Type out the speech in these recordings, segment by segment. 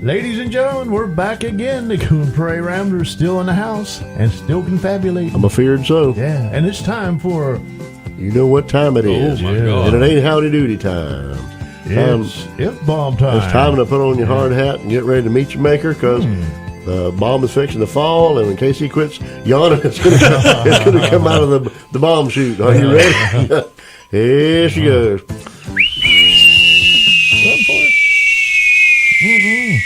Ladies and gentlemen, we're back again. The Coon Prairie Ramblers still in the house and still confabulating. I'm afeared so. Yeah, and it's time for... You know what time it is. my God. And it ain't howdy doody time. It's If-Bomb time. It's time to put on your hard hat and get ready to meet your maker, because the bomb is fixing to fall, and in case he quits yawning, it's going to come out of the bomb chute. Are you ready? Here she goes. Run for it.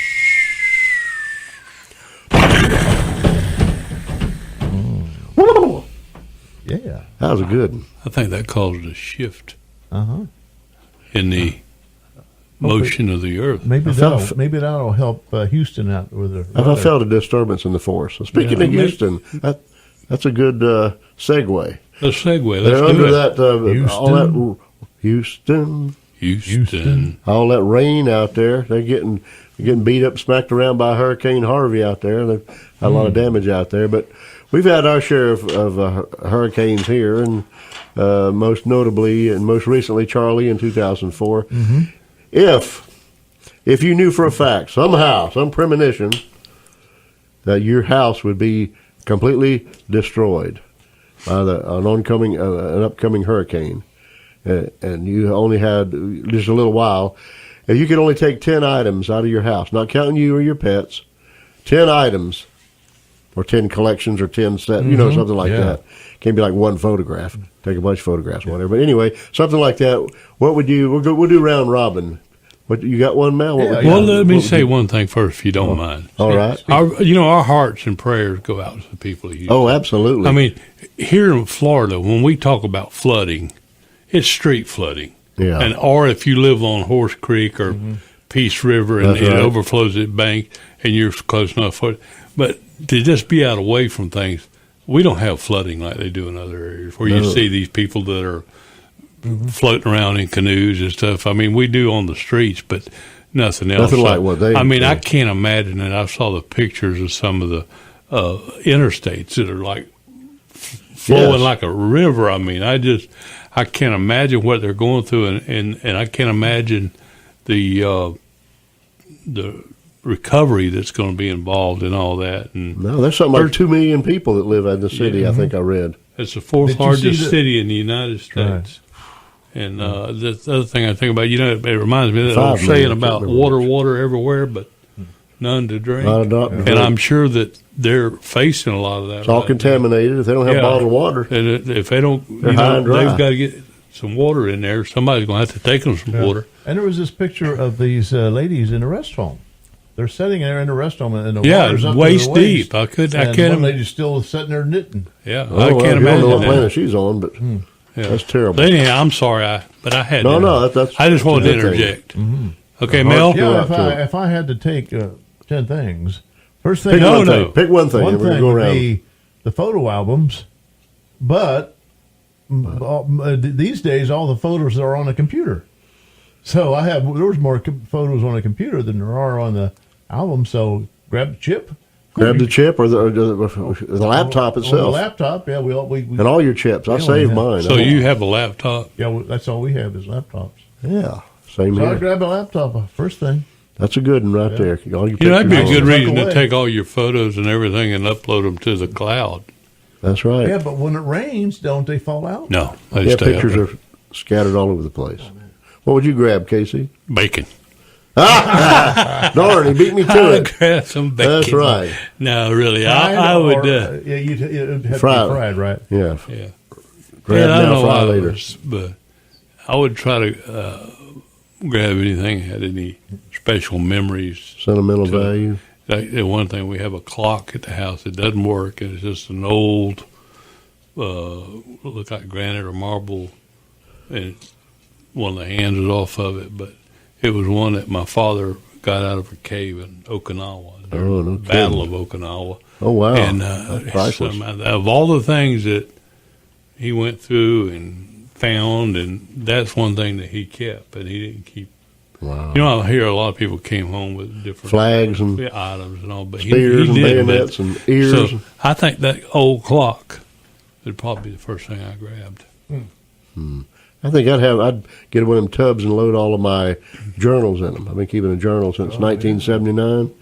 Yeah. That was a good one. I think that caused a shift Uh-huh. in the motion of the earth. Maybe felt- that'll help Houston out with the I weather. felt a disturbance in the force. So speaking of Houston, that's a good segue. Let's segue. They're Let's under do it. that, all that Houston, Houston. all that rain out there. They're getting beat up, smacked around by Hurricane Harvey out there. They've had a lot of damage out there. But we've had our share of hurricanes here, and most notably and most recently Charlie in 2004. Mm-hmm. If you knew for a fact, somehow, some premonition, that your house would be completely destroyed by an upcoming hurricane, and you only had just a little while, if you could only take 10 items out of your house, not counting you or your pets, 10 items, or 10 collections, or 10 sets, something like that. Can't be like one photograph. Take a bunch of photographs, whatever. But anyway, something like that. What would you? We'll do round robin. What, you got one, Mel? Well, let me say one thing first, if you don't mind. All right. Our hearts and prayers go out to the people of Houston. Oh, absolutely. I mean, here in Florida, when we talk about flooding, it's street flooding. Yeah. Or if you live on Horse Creek or Peace River and That's it right. overflows at bank and you're close enough for it. But to just be out away from things, we don't have flooding like they do in other areas where you see these people that are floating around in canoes and stuff. I mean, we do on the streets, but nothing else. Nothing like what they I mean, do. I can't imagine it. I saw the pictures of some of the interstates that are like flowing like a river. I mean, I can't imagine what they're going through, and I can't imagine the recovery that's going to be involved in all that. And No, there's something like 2 million people that live in the city, I think I read. it's the fourth Did you largest see the- city in the United States. And the other thing I think about, it reminds me of that old 5 saying million, I about can't remember. water everywhere, but none to drink. Not a drop to And drink. I'm sure that they're facing a lot of that. It's all right contaminated. If they don't have Yeah. bottled water, now. And if they don't, They're high and dry. they've got to get some water in there. Somebody's going to have to take them some water. And there was this picture of these ladies in a rest home. They're sitting there in a rest home, and the Yeah, water's up waist to their waist. deep. I And can't. one lady's still sitting there knitting. Yeah, oh, I well, can't you don't know what imagine planet that. she's on, but Yeah. that's terrible. But anyhow, I'm sorry, but I had No, to. no, that's I just wanted to that's a good thing. interject. Mm-hmm. Okay, The Mel. heart- Yeah, out to it. if I had to take 10 things, first thing Pick No, one no. thing. Pick one thing. one and we're thing gonna go would around. be the photo albums, but these days all the photos are on a computer. So there's more photos on a computer than there are on the album. So grab the chip, Grab the chip or the laptop on the itself, laptop. Yeah, we and all your chips. I Yeah, saved yeah. mine. So you have a laptop. that's all we have is laptops. yeah, same So I here. grab a laptop first thing. That's a good one right there. All your That'd be a pictures good on. reason away. to take all your photos and everything and upload them to the cloud. That's right. Yeah, but when it rains, don't they fall out? No, they Yeah, stay pictures up are scattered all over the place. What would you grab, Casey? there. Bacon. Darn, he beat me to I'd it. grab some bacon. That's right. No, really, Fried I would. or, yeah, it'd have Fried. to be fried, right? Yeah. Yeah. Grab I don't now, know fry why later. but I would try to grab anything that had any special memories. Sentimental To- value. Like the one thing, we have a clock at the house. It doesn't work, and it's just an old, look like granite or marble, and one of the hands is off of it. But it was one that my father got out of a cave in Okinawa. Oh, no Battle kidding. of Okinawa. Oh, wow. And That's priceless. of all the things that he went through and found, and that's one thing that he kept, and he didn't keep. Wow. You know, I hear a lot of people came home with different Flags and items and all, but spears he and didn't. bayonets and ears. So I think that old clock would probably be the first thing I grabbed. I think I'd get one of them tubs and load all of my journals in them. I've been keeping a journal since 1979.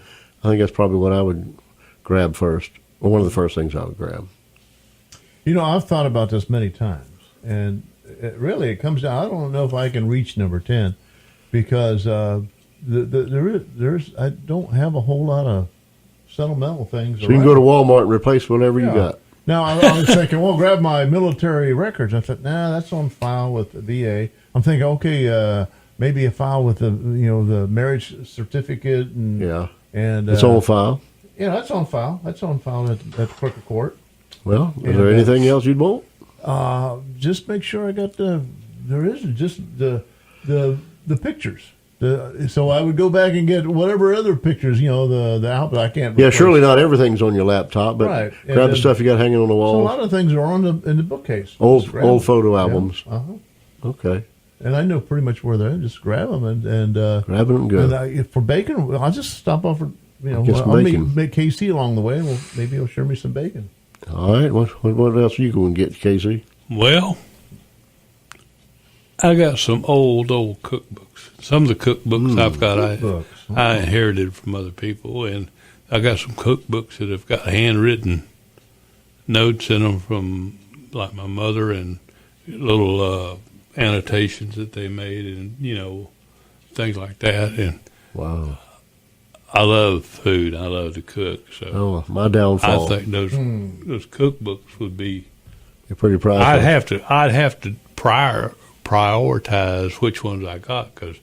I think that's probably what I would grab first, or one of the first things I would grab. You know, I've thought about this many times, and it comes down. I don't know if I can reach number 10 because I don't have a whole lot of sentimental things. So you can go to Walmart and replace whatever you got. Now, I was thinking, well, grab my military records. I thought, nah, that's on file with the VA. I'm thinking, okay, maybe a file with the marriage certificate and It's on file. Yeah, that's on file. That's on file at the clerk of court. Well, is there anything else you'd want? Just make sure I got the pictures. So I would go back and get whatever other pictures, the album I can't. Yeah, surely not everything's on your laptop, but right. grab the stuff you got hanging on the wall. So a lot of things are in the bookcase. Old photo albums. Yeah. Uh-huh. Okay. And I know pretty much where they're at. Just grab them and grab them and go. And for bacon, I'll just stop off for Get some I'll bacon. meet KC along the way, and maybe he'll share me some bacon. All right. What else are you going to get, Casey? Well, I got some old cookbooks. Some of the cookbooks I've got, I inherited from other people, and I got some cookbooks that have got handwritten notes in them from like my mother and little annotations that they made, and things like that. And wow, I love food. I love to cook. So my downfall. I think those cookbooks would be. You're pretty proud. I'd have to prioritize which ones I got because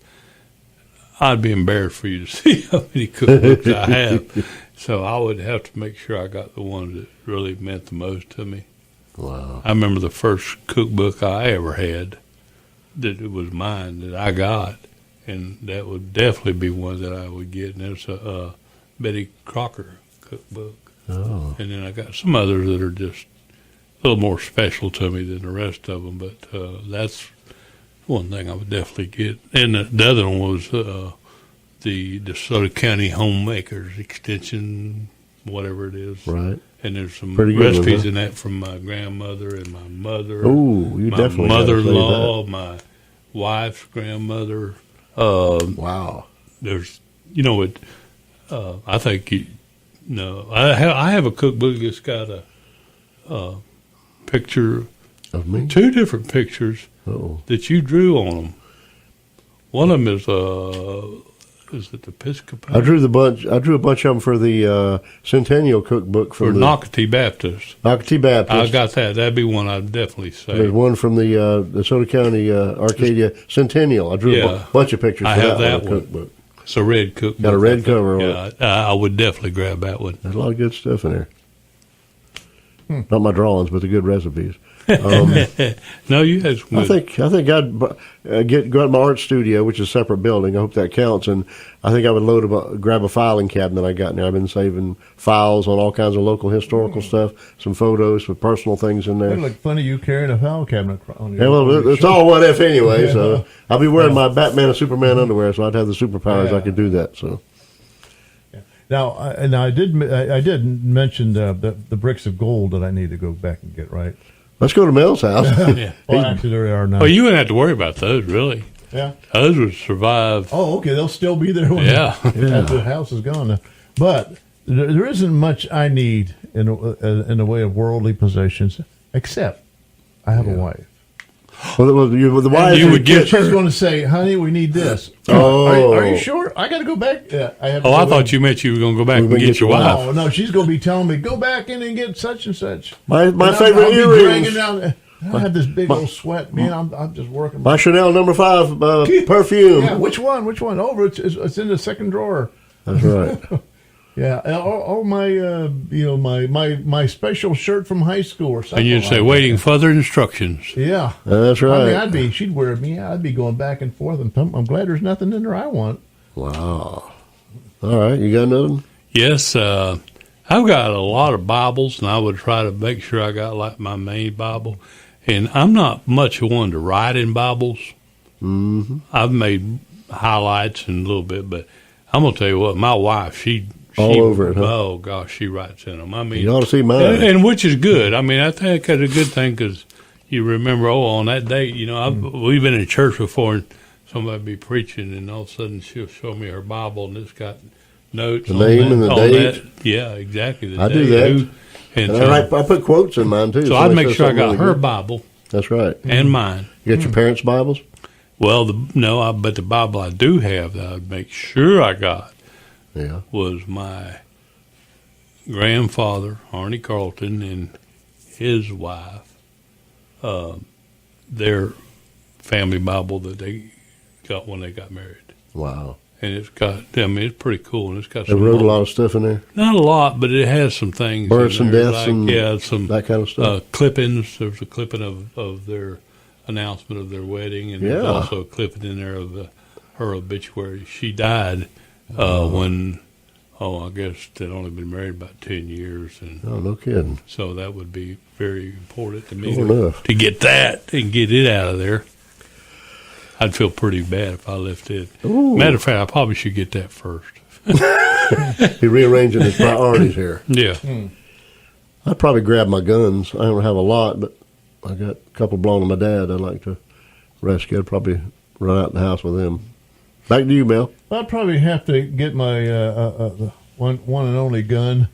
I'd be embarrassed for you to see how many cookbooks I have. So I would have to make sure I got the ones that really meant the most to me. Wow. I remember the first cookbook I ever had that it was mine that I got, and that would definitely be one that I would get, and it's a Betty Crocker cookbook. Oh. And then I got some others that are just a little more special to me than the rest of them, but that's one thing I would definitely get. And the other one was the DeSoto County Homemakers Extension, whatever it is. Right. And there's some Pretty good recipes one, huh? in that from my grandmother and my mother. Oh, you my definitely gotta say mother-in-law, that. my wife's grandmother. Wow. There's, I think I have a cookbook that's got a picture Of me? two different pictures Oh. that you drew on them. One of them is it the Episcopal? I drew a bunch of them for the Centennial Cookbook for from the Nocatee Baptist. Nocatee Baptist. I got that. That'd be one I'd definitely say. There's one from the DeSoto County Arcadia Centennial. I drew a bunch of pictures I for have that one. cookbook. It's a red cookbook. Got a red cover on it. I would definitely grab that one. There's a lot of good stuff in there. Not my drawings, but the good recipes. No, you had some good. I think I'd go to my art studio, which is a separate building. I hope that counts. And I think I would grab a filing cabinet I got in there. I've been saving files on all kinds of local historical stuff, some photos with personal things in there. It look funny you carrying a file cabinet on your. Yeah, well, it's all what if anyway. So I'll be wearing my Batman and Superman underwear, so I'd have the superpowers. I could do that. So. Now, I did mention the bricks of gold that I need to go back and get, right? Let's go to Mel's house. Yeah. Well, actually, there they are now. Well, you wouldn't have to worry about those, really. Yeah. Those would survive. Oh, okay. They'll still be there when Yeah. after the house is gone. But there isn't much I need in the way of worldly possessions, except I have a wife. Well, the wife you would give She's going to say, "Honey, we need this." Oh. Are you sure? I got to go back. Yeah, I have. I thought you meant you were going to go back and get your wife. Oh no, she's going to be telling me, "Go back in and get such and such." My And favorite I'll be earrings. dragging down. I have this big old sweat, man. I'm just working. My Chanel No. 5 perfume. Yeah, which one? Which one? Over. It's in the second drawer. That's right. Yeah, all my my special shirt from high school or something. And you'd say, waiting further instructions. Yeah, That's I right. mean, she'd wear me. I'd be going back and forth, and I'm glad there's nothing in there I want. Wow. All right, you got nothing? Yes, I've got a lot of Bibles, and I would try to make sure I got like my main Bible. And I'm not much one to write in Bibles. Mm-hmm. I've made highlights and a little bit, but I'm gonna tell you what, my wife, she All over it, huh? Oh gosh, she writes in them. I mean, You ought to see mine. and which is good. I mean, I think that's a good thing because you remember, on that date, we've been in church before, and somebody be preaching, and all of a sudden she'll show me her Bible, and it's got notes The on name that, and the on date. that. Yeah, exactly. The I do day, that. who, and And I put quotes in mine too. so I'd they make say sure I something got really her good. Bible That's right. and mine. You got your parents' Bibles? Well, but the Bible I do have that I'd make sure I got Yeah. was my grandfather, Arnie Carlton, and his wife, their family Bible that they got when they got married. Wow. And it's got, it's pretty cool. And it's got They some, wrote a lot of stuff in there. not a lot, but it has some things. Births in and there, deaths and some that kind of stuff. clippings. There's a clipping of their announcement of their wedding, and there's Yeah. also a clipping in there of her obituary. She died when, I guess they'd only been married about 10 years, and Oh, no kidding. so that would be very important to me Sure enough. to get that and get it out of there. I'd feel pretty bad if I left it. Ooh. Matter of fact, I probably should get that first. He rearranging his priorities here. Yeah. I'd probably grab my guns. I don't have a lot, but I got a couple belonging to my dad I'd like to rescue. I'd probably run out the house with them. Back to you, Mel. I'd probably have to get my one and only gun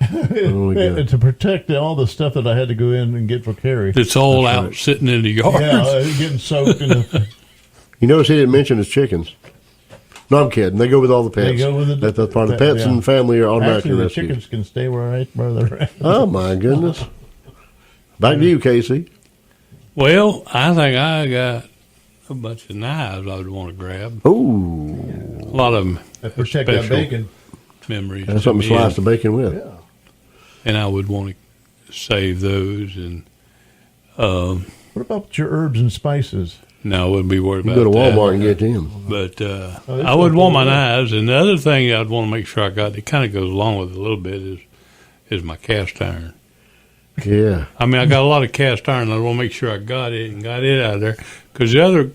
Only gun. to protect all the stuff that I had to go in and get for Carrie. It's all That's out right. sitting in the yard. Yeah, getting soaked in the. You notice he didn't mention his chickens. No, I'm kidding. They go with all the pets. They go with the- That's part of the that- pets yeah. and family are automatically Actually, the rescued. chickens can stay where they're at. Oh, my goodness. Back to you, Casey. Well, I think I got a bunch of knives I would want to grab. Ooh. A lot of them Protect that special bacon. memories. That's to something to me, slice the bacon with. Yeah. and I would want to save those. And What about your herbs and spices? no, I wouldn't be worried You about go to that. Walmart and get them. But that's I would not want my cool. knives. And the other thing I'd want to make sure I got that kind of goes along with it a little bit is my cast iron. Yeah. I mean, I got a lot of cast iron. I want to make sure I got it out of there because the other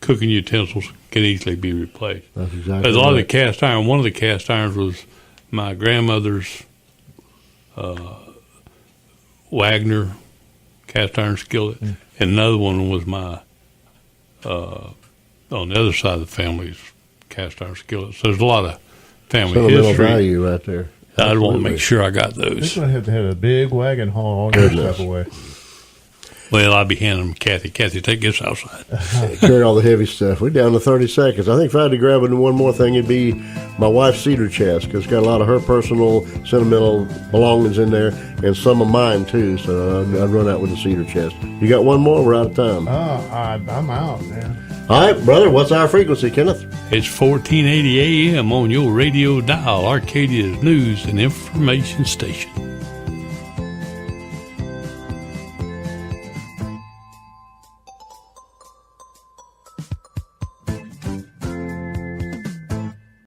cooking utensils can easily be replaced. That's exactly There's a lot of the right. cast iron. One of the cast irons was my grandmother's Wagner cast iron skillet, and another one was my on the other side of the family's cast iron skillet. So there's a lot of family Sentimental history. value right there. I'd want to Absolutely. make sure I got This those. one had to have a big wagon haul all your Goodness. stuff away. Well, I'd be handing them to Kathy. Kathy, take this outside. Carry all the heavy stuff. We're down to 30 seconds. I think if I had to grab one more thing, it'd be my wife's cedar chest because it's got a lot of her personal, sentimental belongings in there and some of mine too. So I'd run out with the cedar chest. You got one more? We're out of time. I'm out, man. All right, brother. What's our frequency, Kenneth? It's 1480 AM on your radio dial, Arcadia's news and information station.